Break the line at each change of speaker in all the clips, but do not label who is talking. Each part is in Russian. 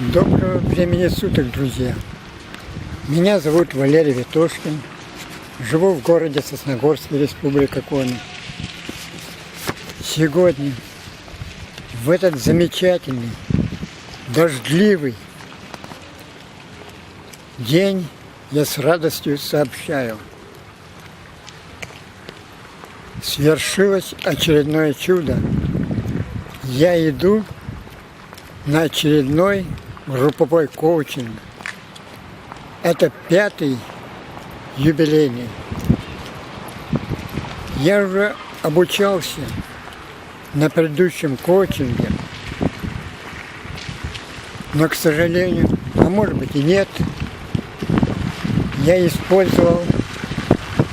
Доброго времени суток, друзья! Меня зовут Валерий Ветошкин. Живу в городе Сосногорске, Республика Коми. Сегодня, в этот замечательный, дождливый день, я с радостью сообщаю: свершилось очередное чудо. Я иду на очередной групповой коучинг. Это 5-й юбилейный. Я уже обучался на предыдущем коучинге, но, к сожалению, а может быть и нет, я использовал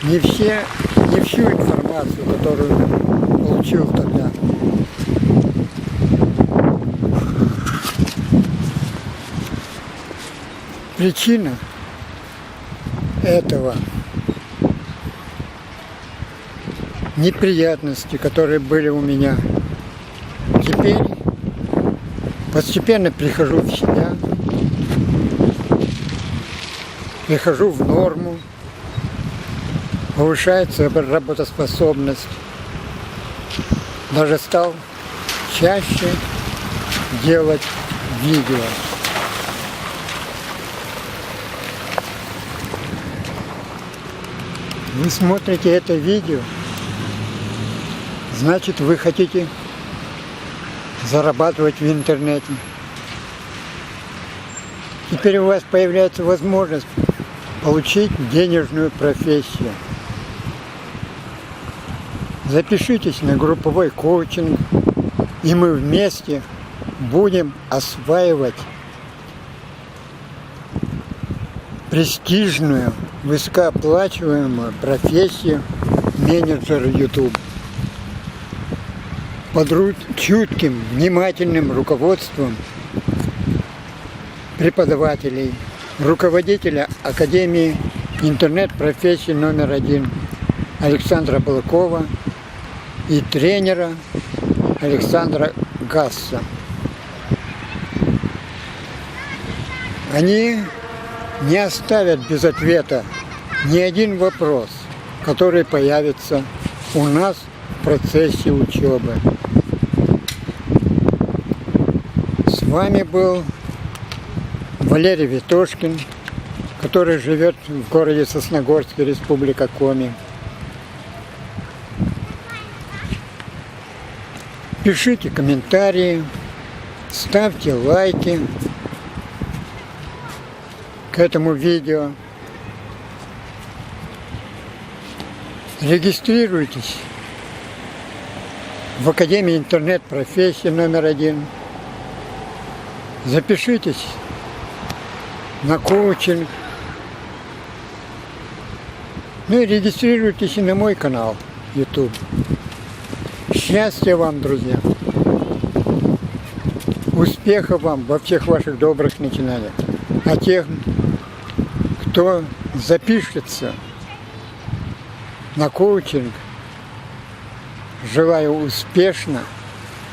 не всю информацию, которую получил тогда. Причина этого — неприятности, которые были у меня. Теперь постепенно прихожу в себя, прихожу в норму, повышается работоспособность. Даже стал чаще делать видео. Вы смотрите это видео, значит, вы хотите зарабатывать в интернете. Теперь у вас появляется возможность получить денежную профессию. Запишитесь на групповой коучинг, и мы вместе будем осваивать престижную, высокооплачиваемую профессию менеджера YouTube. Под чутким, внимательным руководством преподавателей, руководителя Академии интернет-профессии номер 1 Александра Балакова и тренера Александра Гасса. Они не оставят без ответа ни один вопрос, который появится у нас в процессе учебы. С вами был Валерий Ветошкин, который живет в городе Сосногорске, Республика Коми. Пишите комментарии, ставьте лайки к этому видео. Регистрируйтесь в Академии интернет-профессии номер 1. Запишитесь на коучинг. Ну и регистрируйтесь и на мой канал YouTube. Счастья вам, друзья! Успехов вам во всех ваших добрых начинаниях. А тех, кто запишется на коучинг, желаю успешно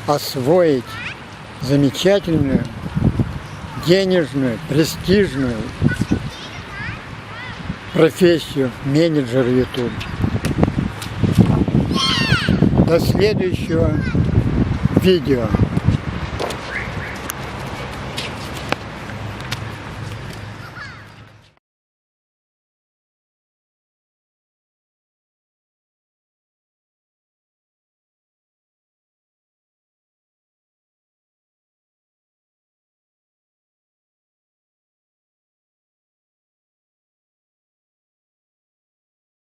освоить замечательную, денежную, престижную профессию менеджера YouTube. До следующего видео.